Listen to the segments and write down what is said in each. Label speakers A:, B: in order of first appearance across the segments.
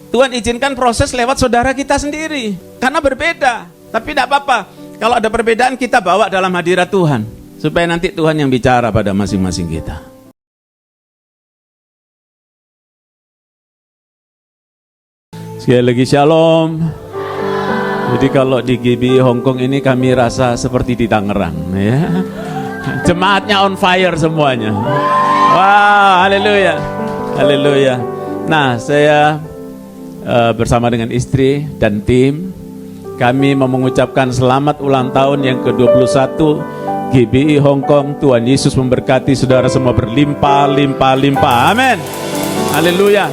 A: Tuhan izinkan proses lewat saudara kita sendiri. Karena berbeda. Tapi tidak apa-apa. Kalau ada perbedaan kita bawa dalam hadirat Tuhan. Supaya nanti Tuhan yang bicara pada masing-masing kita. Sekali lagi shalom. Jadi kalau di GB Hongkong ini kami rasa seperti di Tangerang, ya. Jemaatnya on fire semuanya. Wah, haleluya, haleluya. Nah, saya bersama dengan istri dan tim, kami mau mengucapkan selamat ulang tahun yang ke-21 GBI Hongkong. Tuhan Yesus memberkati saudara semua berlimpah-limpah-limpah. Amin. Haleluya.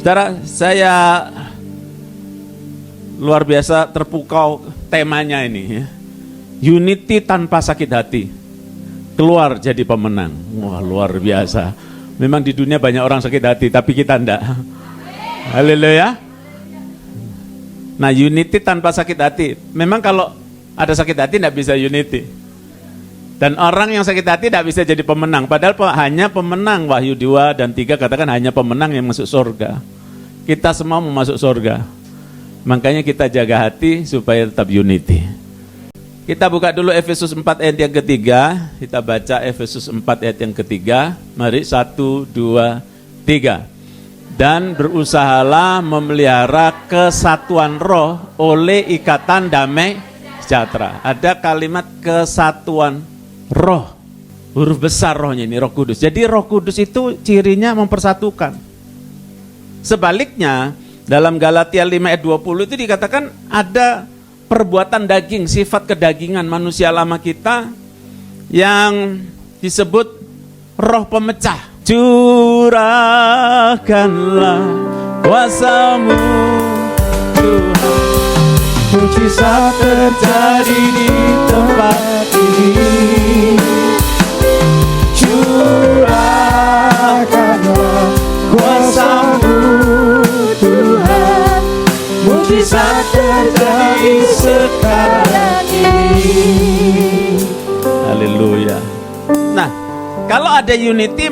A: Saudara, saya luar biasa terpukau temanya ini, ya. Unity tanpa sakit hati. Keluar jadi pemenang. Wah, luar biasa. Memang di dunia banyak orang sakit hati, tapi kita enggak. Haleluya. Nah, unity tanpa sakit hati. Memang kalau ada sakit hati enggak bisa unity. Dan orang yang sakit hati tidak bisa jadi pemenang. Padahal hanya pemenang, Wahyu 2 dan 3 katakan hanya pemenang yang masuk surga. Kita semua mau masuk surga. Makanya kita jaga hati supaya tetap unity. Kita buka dulu Efesus 4 ayat yang ketiga. Kita baca Efesus 4 ayat yang ketiga. Mari 1, 2, 3. Dan berusahalah memelihara kesatuan roh oleh ikatan damai sejahtera. Ada kalimat kesatuan roh. Huruf besar rohnya ini, Roh Kudus. Jadi Roh Kudus itu cirinya mempersatukan. Sebaliknya, dalam Galatia 5 ayat 20 itu dikatakan ada perbuatan daging, sifat kedagingan manusia lama kita yang disebut roh pemecah. Curahkanlah kuasa-Mu Tuhan, mujizat terjadi di tempat ini. Curahkanlah kuasa-Mu Tuhan, mujizat terjadi sekarang ini. Haleluya. Nah, kalau ada unity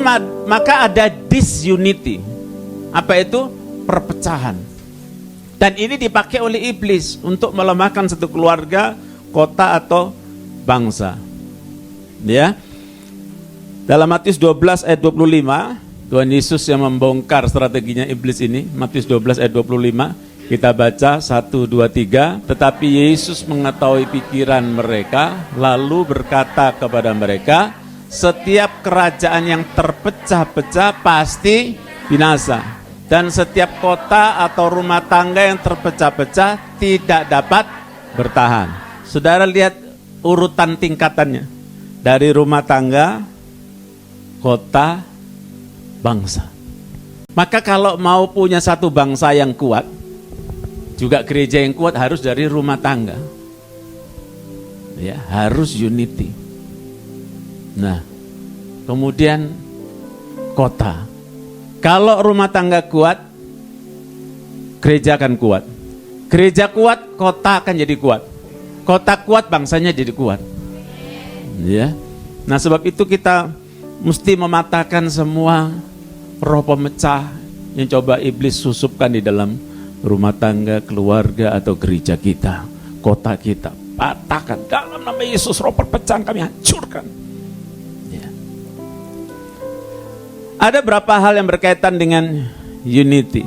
A: maka ada disunity. Apa itu? Perpecahan. Dan ini dipakai oleh iblis untuk melemahkan satu keluarga, kota atau bangsa. Ya. Dalam Matius 12 ayat 25, Tuhan Yesus yang membongkar strateginya iblis ini. Matius 12 ayat 25. Kita baca 1, 2, 3. Tetapi Yesus mengetahui pikiran mereka, lalu berkata kepada mereka, setiap kerajaan yang terpecah-pecah pasti binasa. Dan setiap kota atau rumah tangga yang terpecah-pecah tidak dapat bertahan. Saudara lihat urutan tingkatannya. Dari rumah tangga, kota, bangsa. Maka kalau mau punya satu bangsa yang kuat, juga gereja yang kuat harus dari rumah tangga. Ya, harus unity. Nah, kemudian kota. Kalau rumah tangga kuat, gereja akan kuat. Gereja kuat, kota akan jadi kuat. Kota kuat, bangsanya jadi kuat. Ya. Nah, sebab itu kita mesti mematahkan semua roh pemecah yang coba iblis susupkan di dalam rumah tangga, keluarga, atau gereja kita, kota kita. Patahkan dalam nama Yesus, roh perpecahan kami hancurkan. Ya. Ada berapa hal yang berkaitan dengan unity.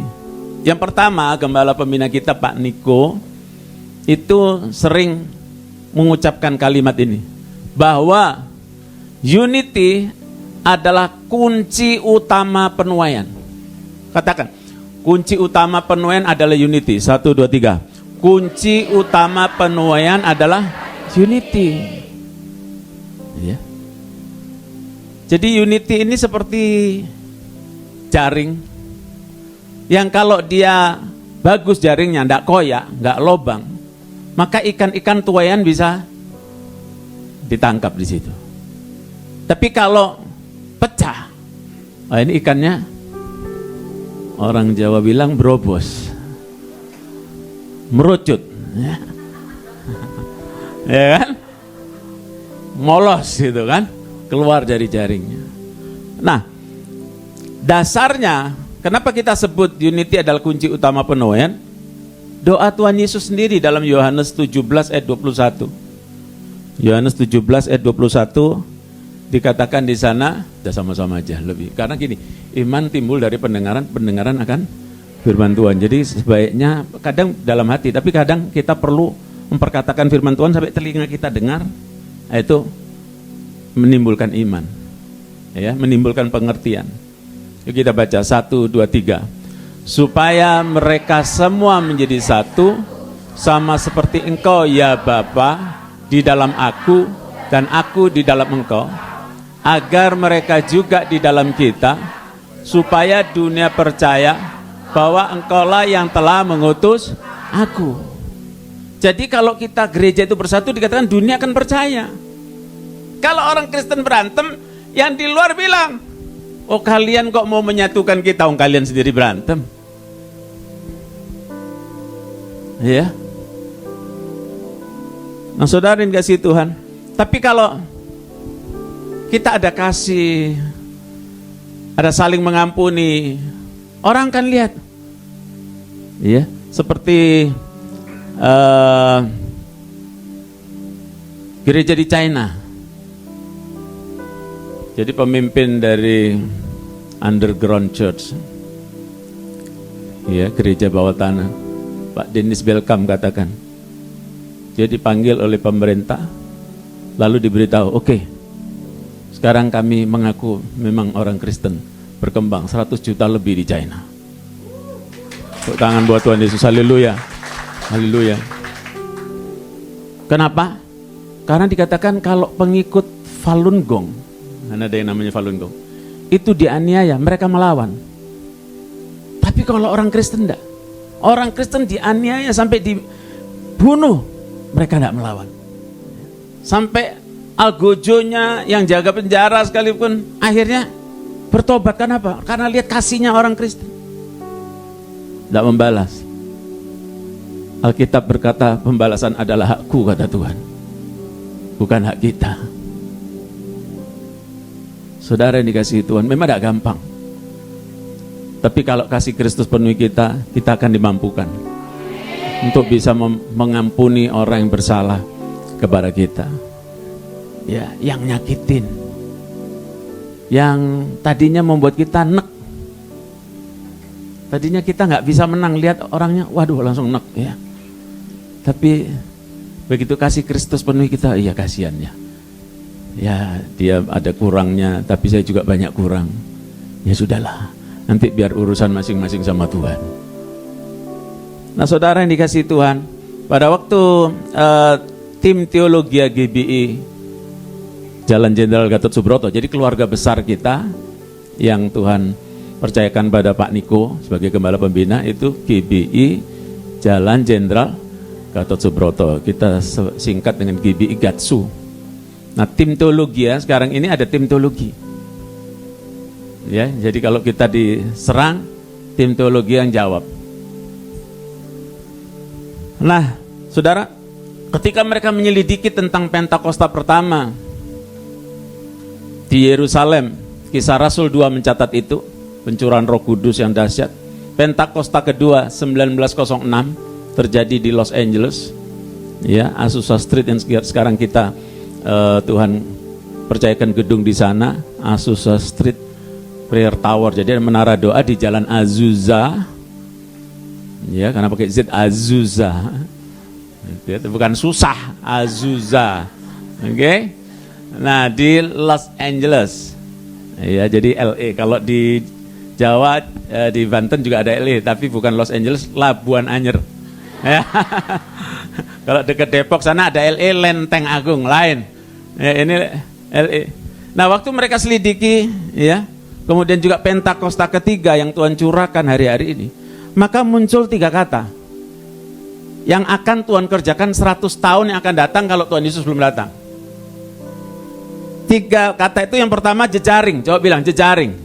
A: Yang pertama, gembala pembina kita Pak Niko itu sering mengucapkan kalimat ini, bahwa unity adalah kunci utama penuaian. Katakan, kunci utama penuaian adalah unity. 1, 2, 3. Kunci utama penuaian adalah unity. Ya. Jadi unity ini seperti jaring yang kalau dia bagus jaringnya, enggak koyak, enggak lobang, maka ikan-ikan tuaian bisa ditangkap di situ. Tapi kalau pecah, ini ikannya orang Jawa bilang berobos, merucut, ya kan, molos gitu kan, keluar dari jaringnya. Nah, dasarnya Kenapa kita sebut unity adalah kunci utama penuaian? Doa Tuhan Yesus sendiri dalam Yohanes 17 ayat 21. Yohanes 17 ayat 21 dikatakan di sana, udah sama-sama aja lebih. Karena gini, iman timbul dari pendengaran akan firman Tuhan. Jadi sebaiknya kadang dalam hati, tapi kadang kita perlu memperkatakan firman Tuhan sampai telinga kita dengar, itu menimbulkan iman. Ya, menimbulkan pengertian. Yuk kita baca 1, 2, 3. Supaya mereka semua menjadi satu, sama seperti Engkau ya Bapa di dalam aku dan aku di dalam Engkau, agar mereka juga di dalam kita, supaya dunia percaya bahwa Engkaulah yang telah mengutus aku. Jadi kalau kita gereja itu bersatu, dikatakan dunia akan percaya. Kalau orang Kristen berantem, yang di luar bilang, oh kalian kok mau menyatukan kita, oh kalian sendiri berantem. Ya. Nah saudara yang kasih Tuhan, tapi kalau kita ada kasih, ada saling mengampuni, orang kan lihat. Ya, seperti gereja di China. Jadi pemimpin dari underground church, ya, gereja bawah tanah, Pak Dennis Belkam katakan, dia dipanggil oleh pemerintah, lalu diberitahu, oke, sekarang kami mengaku memang orang Kristen, berkembang 100 juta lebih di China. Tepuk tangan buat Tuhan Yesus, haleluya, haleluya. Kenapa? Karena dikatakan kalau pengikut Falun Gong, ada yang namanya Falun Gong, itu dianiaya, mereka melawan. Tapi kalau orang Kristen enggak. Orang Kristen dianiaya sampai dibunuh, mereka enggak melawan. Sampai algojonya yang jaga penjara sekalipun akhirnya bertobat. Kenapa? Karena lihat kasihnya orang Kristen. Enggak membalas. Alkitab berkata pembalasan adalah hakku, kata Tuhan, bukan hak kita. Saudara yang dikasihi Tuhan, memang tidak gampang. Tapi kalau kasih Kristus penuhi kita, kita akan dimampukan untuk bisa mengampuni orang yang bersalah kepada kita. Ya, yang nyakitin, yang tadinya membuat kita nek. Tadinya kita nggak bisa menang, lihat orangnya, waduh langsung nek ya. Tapi begitu kasih Kristus penuhi kita, iya kasihannya. Ya dia ada kurangnya, tapi saya juga banyak kurang. Ya sudahlah, nanti biar urusan masing-masing sama Tuhan. Nah saudara yang dikasihi Tuhan, pada waktu tim teologi GBI Jalan Jenderal Gatot Subroto, jadi keluarga besar kita yang Tuhan percayakan pada Pak Niko sebagai gembala pembina, itu GBI Jalan Jenderal Gatot Subroto, kita singkat dengan GBI Gatsu. Nah tim teologi ya, sekarang ini ada tim teologi. Ya, jadi kalau kita diserang, tim teologi yang jawab. Nah, saudara, ketika mereka menyelidiki tentang Pentakosta pertama di Yerusalem, Kisah Rasul 2 mencatat itu, pencurahan Roh Kudus yang dahsyat. Pentakosta kedua 1906 terjadi di Los Angeles, ya, Azusa Street yang sekarang kita Tuhan percayakan gedung di sana, Azusa Street Prayer Tower. Jadi ada menara doa di Jalan Azusa, ya, karena pakai Z, Azusa, itu bukan susah, Azusa, oke. Nah di Los Angeles, ya, jadi LA. Kalau di Jawa, di Banten juga ada LA, tapi bukan Los Angeles, Labuan Anyer. Ya. Kalau dekat Depok sana ada LA, Lenteng Agung, lain. Ya, ini LA. Nah waktu mereka selidiki, ya, kemudian juga Pentakosta ketiga yang Tuhan curahkan hari-hari ini, maka muncul 3 kata yang akan Tuhan kerjakan 100 tahun yang akan datang kalau Tuhan Yesus belum datang. 3 kata itu, yang pertama jejaring. Coba bilang jejaring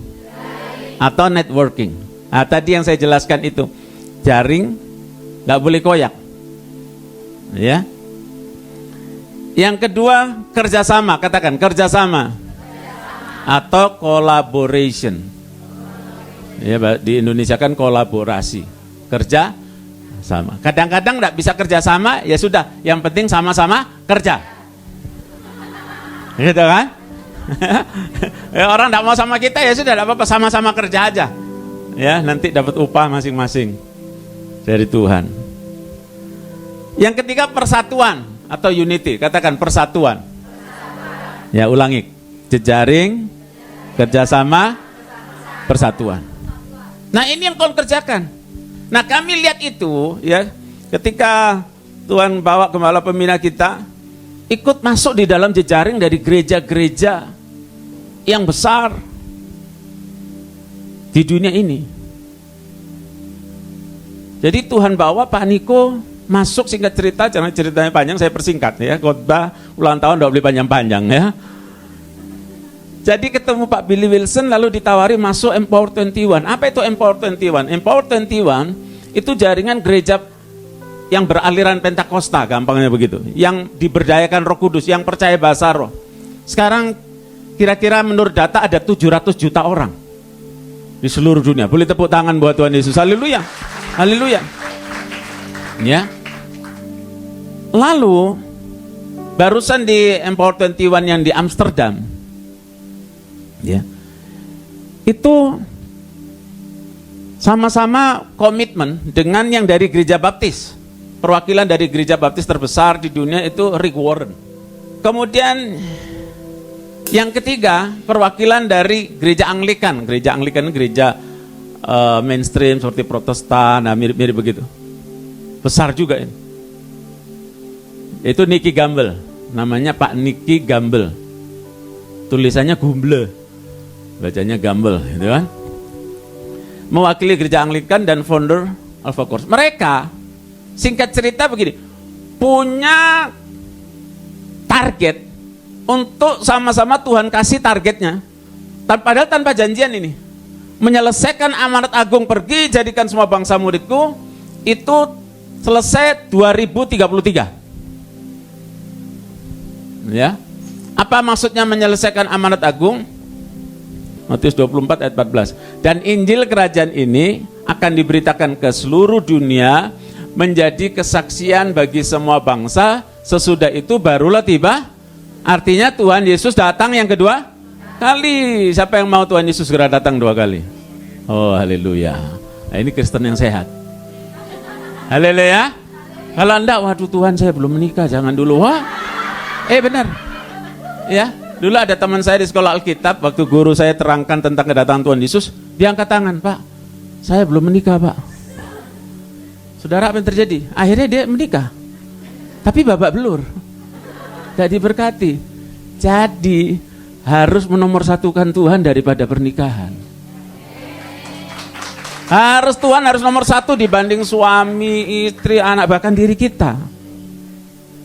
A: atau networking. Nah tadi yang saya jelaskan itu, jaring gak boleh koyak, ya. Yang kedua kerjasama, katakan kerjasama atau collaboration. Ya, di Indonesia kan kolaborasi, kerja sama. Kadang-kadang nggak bisa kerja sama, ya sudah, yang penting sama-sama kerja. Gitu kan? Ya, orang nggak mau sama kita, ya sudah, nggak apa-apa, sama-sama kerja aja. Ya, nanti dapat upah masing-masing dari Tuhan. Yang ketiga, persatuan atau unity. Katakan persatuan. Ya, ulangi. Jejaring, kerjasama, persatuan. Nah, ini yang kau kerjakan. Nah, kami lihat itu ya, ketika Tuhan bawa gembala pembina kita ikut masuk di dalam jejaring dari gereja-gereja yang besar di dunia ini. Jadi Tuhan bawa Pak Niko masuk, singkat cerita, jangan ceritanya panjang, saya persingkat ya, khotbah ulang tahun enggak boleh panjang-panjang ya. Jadi ketemu Pak Billy Wilson, lalu ditawari masuk Empower 21. Apa itu Empower 21? Empower 21 itu jaringan gereja yang beraliran Pentakosta, gampangnya begitu. Yang diberdayakan Roh Kudus, yang percaya bahasa roh. Sekarang kira-kira menurut data ada 700 juta orang di seluruh dunia. Boleh tepuk tangan buat Tuhan Yesus. Haleluya. Haleluya. Ya. Lalu barusan di Empower 21 yang di Amsterdam, ya, itu sama-sama komitmen dengan yang dari gereja baptis. Perwakilan dari gereja baptis terbesar di dunia itu Rick Warren. Kemudian yang ketiga, perwakilan dari gereja Anglikan. Gereja Anglikan, gereja mainstream seperti Protestan, nah mirip-mirip begitu. Besar juga ini. Itu Nicky Gamble, namanya Pak Nicky Gamble. Tulisannya Gumble, bacanya Gamble, gitu kan? Mewakili gereja Anglikan dan founder Alpha Course. Mereka, singkat cerita begini, punya target untuk sama-sama Tuhan kasih targetnya, padahal tanpa janjian ini, menyelesaikan amanat agung, pergi jadikan semua bangsa muridku, itu selesai 2033. Ya, apa maksudnya menyelesaikan amanat agung? Matius 24 ayat 14. Dan Injil kerajaan ini akan diberitakan ke seluruh dunia, menjadi kesaksian bagi semua bangsa, sesudah itu barulah tiba. Artinya Tuhan Yesus datang yang kedua kali. Siapa yang mau Tuhan Yesus segera datang 2 kali? Oh, haleluya. Nah, ini Kristen yang sehat. Haleluya. Kalau enggak, waduh Tuhan saya belum menikah, jangan dulu. Wah, benar. Ya, dulu ada teman saya di sekolah Alkitab, waktu guru saya terangkan tentang kedatangan Tuhan Yesus, dia angkat tangan, Pak, saya belum menikah, Pak. Saudara, apa yang terjadi? Akhirnya dia menikah, tapi babak belur, tidak diberkati. Jadi harus menomorsatukan Tuhan daripada pernikahan. Tuhan harus nomor 1 dibanding suami, istri, anak, bahkan diri kita.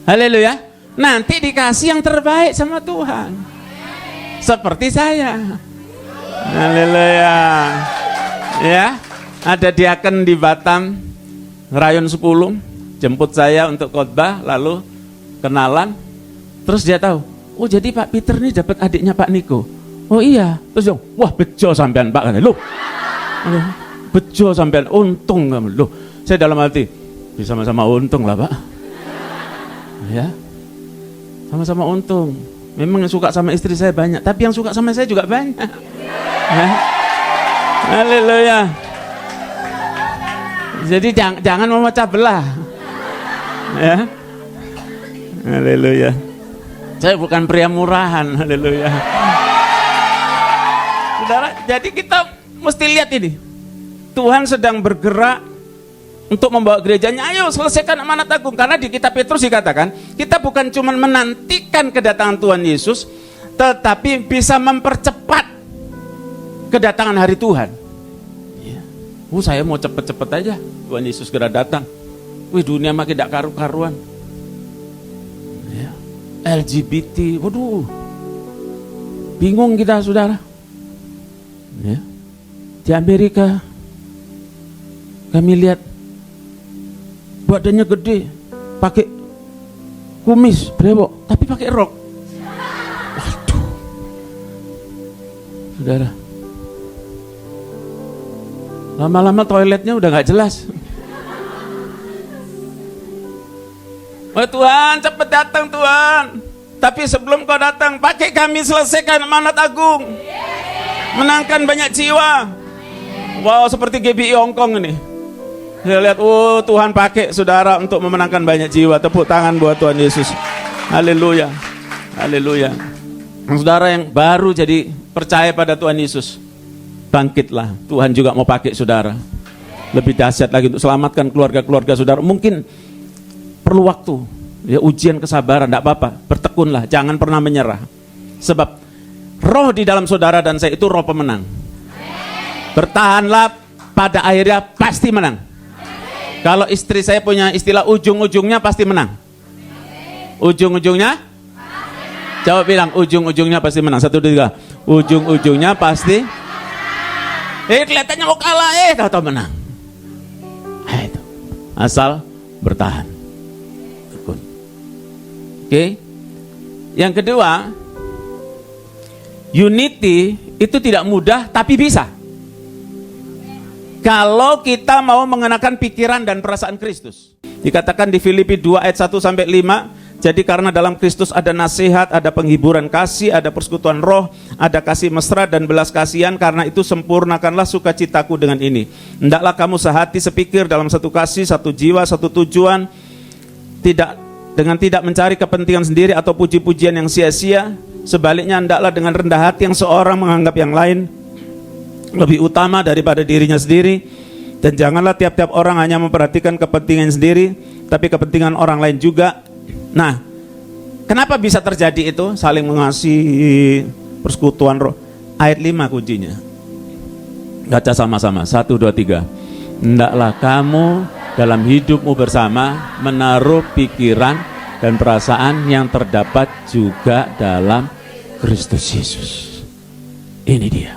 A: Haleluya. Nanti dikasih yang terbaik sama Tuhan, seperti saya. Haleluya. Ya, ada diaken di Batam, Rayon 10, jemput saya untuk khotbah, lalu kenalan, terus dia tahu, oh jadi Pak Peter ini dapat adiknya Pak Niko. Oh iya, terus dong, wah bejo sampean Pak, loh, bejo sampean, untung kamu, loh, saya dalam hati, bisa sama-sama untung lah Pak, ya. Sama-sama untung. Memang yang suka sama istri saya banyak, tapi yang suka sama saya juga banyak. Ya. Haleluya. Jadi jangan memecah belah. Ya. Haleluya. Saya bukan pria murahan. Haleluya. Saudara, jadi kita mesti lihat ini. Tuhan sedang bergerak untuk membawa gerejanya, ayo selesaikan amanat agung. Karena di kitab Petrus dikatakan, kita bukan cuma menantikan kedatangan Tuhan Yesus, tetapi bisa mempercepat kedatangan hari Tuhan. Ya. Saya mau cepet-cepet aja Tuhan Yesus segera datang. Wih, dunia makin tidak karu-karuan. Ya. LGBT, waduh, bingung kita saudara. Ya. Di Amerika kami lihat badannya gede, pakai kumis brewok, tapi pakai rok. Waduh, saudara, Lama-lama toiletnya udah nggak jelas. Oh Tuhan, cepat datang Tuhan. Tapi sebelum kau datang, pakai kami selesaikan amanat agung. Menangkan banyak jiwa. Wow, seperti GBI Hongkong ini. Saya lihat, oh Tuhan pakai saudara untuk memenangkan banyak jiwa. Tepuk tangan buat Tuhan Yesus. Haleluya. Haleluya. Saudara yang baru jadi percaya pada Tuhan Yesus, bangkitlah. Tuhan juga mau pakai saudara. Lebih dahsyat lagi untuk selamatkan keluarga-keluarga saudara. Mungkin perlu waktu, ya ujian kesabaran, tidak apa-apa, bertekunlah, jangan pernah menyerah. Sebab roh di dalam saudara dan saya itu roh pemenang. Bertahanlah, pada akhirnya pasti menang. Kalau istri saya punya istilah ujung-ujungnya pasti menang. Ujung-ujungnya? Jawab bilang, ujung-ujungnya pasti menang. 1, 2, 3. Ujung-ujungnya pasti. Kelihatannya mau kalah, tahu-tahu menang. Itu. Asal bertahan. Oke. Yang kedua, unity itu tidak mudah tapi bisa. Kalau kita mau mengenakan pikiran dan perasaan Kristus. Dikatakan di Filipi 2 ayat 1 sampai 5, jadi karena dalam Kristus ada nasihat, ada penghiburan kasih, ada persekutuan roh, ada kasih mesra dan belas kasihan, karena itu sempurnakanlah sukacitaku dengan ini. Hendaklah kamu sehati sepikir dalam satu kasih, satu jiwa, satu tujuan, tidak mencari kepentingan sendiri atau puji-pujian yang sia-sia. Sebaliknya hendaklah dengan rendah hati yang seorang menganggap yang lain lebih utama daripada dirinya sendiri. Dan janganlah tiap-tiap orang hanya memperhatikan kepentingan sendiri, tapi kepentingan orang lain juga. Nah, kenapa bisa terjadi itu? Saling mengasihi, persekutuan roh. Ayat 5 kuncinya. Baca sama-sama, 1, 2, 3. Hendaklah kamu dalam hidupmu bersama menaruh pikiran dan perasaan yang terdapat juga dalam Kristus Yesus. Ini dia.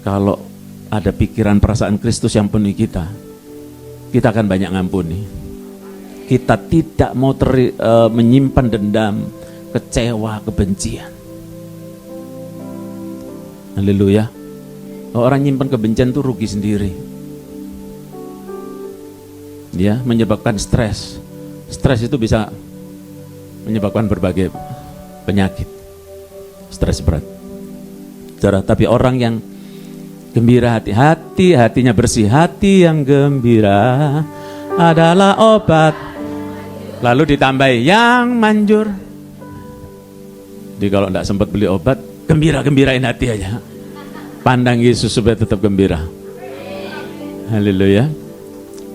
A: Kalau ada pikiran perasaan Kristus yang penuhi kita akan banyak ngampuni. Kita tidak mau menyimpan dendam, kecewa, kebencian. Haleluya. Orang nyimpan kebencian itu rugi sendiri. Ya, menyebabkan stres. Stres itu bisa menyebabkan berbagai penyakit. Stres berat. Tapi orang yang gembira hatinya bersih, hati yang gembira adalah obat. Lalu ditambahi yang manjur. Jadi kalau tidak sempat beli obat, gembirain hati aja. Pandang Yesus supaya tetap gembira. Haleluya.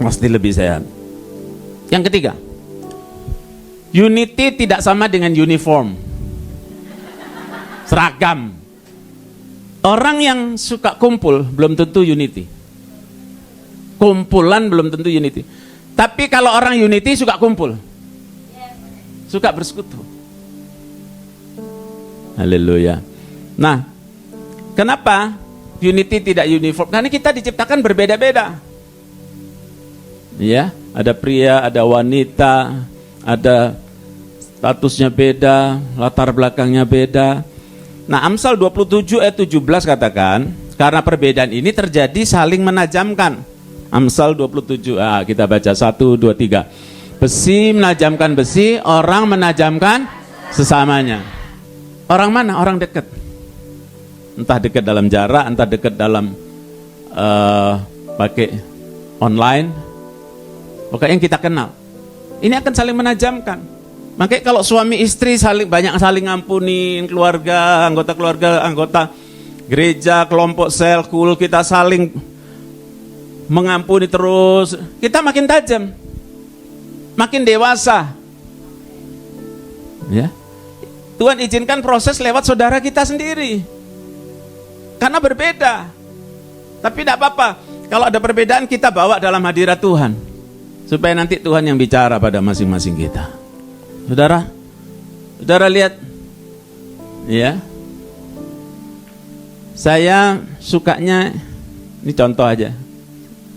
A: Pasti lebih sehat. Yang ketiga, unity tidak sama dengan uniform. Seragam. Orang yang suka kumpul belum tentu unity. Kumpulan belum tentu unity. Tapi kalau orang unity suka kumpul, suka bersekutu. Haleluya. Nah, kenapa unity tidak uniform? Karena kita diciptakan berbeda-beda. Ya, ada pria, ada wanita, ada statusnya beda, latar belakangnya beda. Nah, Amsal 27 ayat 17 katakan, karena perbedaan ini terjadi saling menajamkan. Amsal 27, kita baca 1, 2, 3. Besi menajamkan besi, orang menajamkan sesamanya. Orang mana? Orang dekat. Entah dekat dalam jarak, entah dekat dalam pakai online. Pokoknya yang kita kenal. Ini akan saling menajamkan. Makanya kalau suami istri banyak saling ngampunin, keluarga, anggota gereja, kelompok sel, kul, kita saling mengampuni terus, kita makin tajam, makin dewasa. Ya. Tuhan izinkan proses lewat saudara kita sendiri. Karena berbeda. Tapi tidak apa-apa. Kalau ada perbedaan kita bawa dalam hadirat Tuhan. Supaya nanti Tuhan yang bicara pada masing-masing kita. Saudara lihat, ya, saya sukanya, ini contoh aja,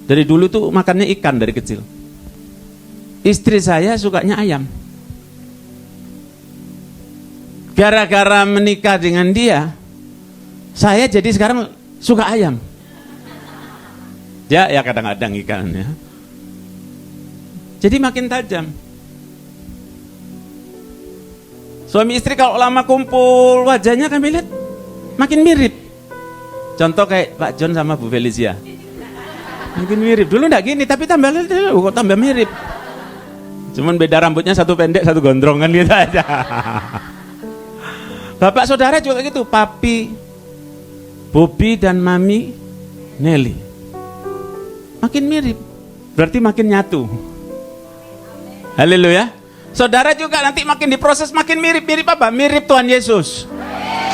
A: dari dulu tuh makannya ikan dari kecil. Istri saya sukanya ayam. Gara-gara menikah dengan dia, saya jadi sekarang suka ayam. Ya kadang-kadang ikannya. Jadi makin tajam. Suami istri kalau lama kumpul, wajahnya kami lihat makin mirip. Contoh kayak Pak John sama Bu Felicia. Makin mirip. Dulu enggak gini, tapi kok tambah mirip. Cuman beda rambutnya, satu pendek, satu gondrong kan gitu aja. Bapak saudara juga gitu, Papi Bobby dan Mami Nelly. Makin mirip. Berarti makin nyatu. Haleluya. Saudara juga nanti makin diproses makin mirip apa? Mirip Tuhan Yesus.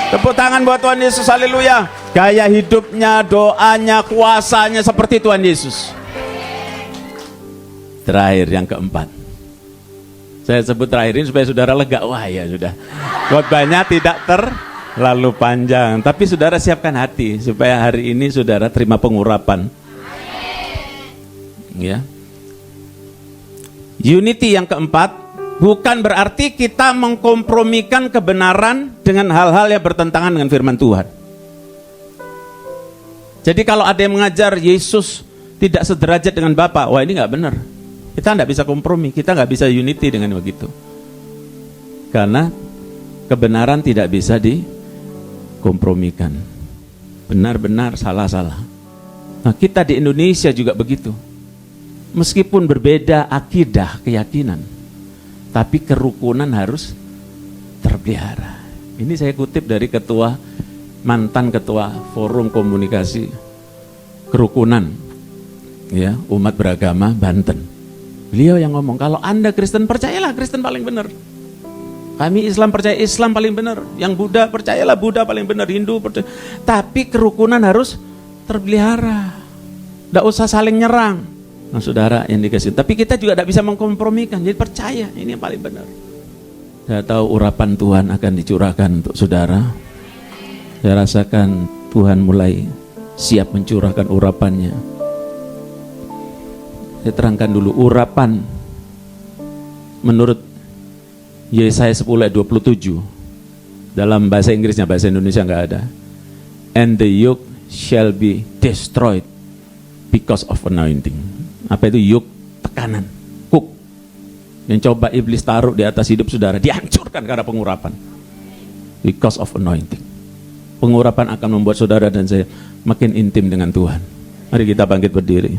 A: Tepuk tangan buat Tuhan Yesus, haleluya. Gaya hidupnya, doanya, kuasanya seperti Tuhan Yesus. Terakhir yang keempat. Saya sebut terakhir ini supaya saudara lega. Wah ya sudah. Khotbahnya tidak terlalu panjang, tapi saudara siapkan hati supaya hari ini saudara terima pengurapan. Ya. Unity yang keempat bukan berarti kita mengkompromikan kebenaran dengan hal-hal yang bertentangan dengan firman Tuhan. Jadi kalau ada yang mengajar Yesus tidak sederajat dengan Bapa, wah ini nggak benar. Kita nggak bisa kompromi, kita nggak bisa unity dengan begitu. Karena kebenaran tidak bisa dikompromikan. Benar-benar, salah-salah. Nah kita di Indonesia juga begitu. Meskipun berbeda akidah, keyakinan, tapi kerukunan harus terpelihara. Ini saya kutip dari mantan ketua Forum Komunikasi Kerukunan, ya, umat beragama Banten. Beliau yang ngomong, kalau Anda Kristen, percayalah Kristen paling benar. Kami Islam percaya Islam paling benar. Yang Buddha percayalah Buddha paling benar. Hindu percaya. Tapi kerukunan harus terpelihara. Tidak usah saling nyerang. Nah saudara yang dikasih, tapi kita juga tidak bisa mengkompromikan. Jadi percaya ini yang paling benar. Saya tahu urapan Tuhan akan dicurahkan untuk saudara. Saya rasakan Tuhan mulai siap mencurahkan urapannya. Saya terangkan dulu urapan menurut Yesaya 10 ayat 27. Dalam bahasa Inggrisnya, bahasa Indonesia nggak ada. And the yoke shall be destroyed because of anointing. Apa itu yuk? Tekanan, hook yang coba iblis taruh di atas hidup saudara dihancurkan karena pengurapan. Because of anointing. Pengurapan akan membuat saudara dan saya makin intim dengan Tuhan. Mari kita bangkit berdiri.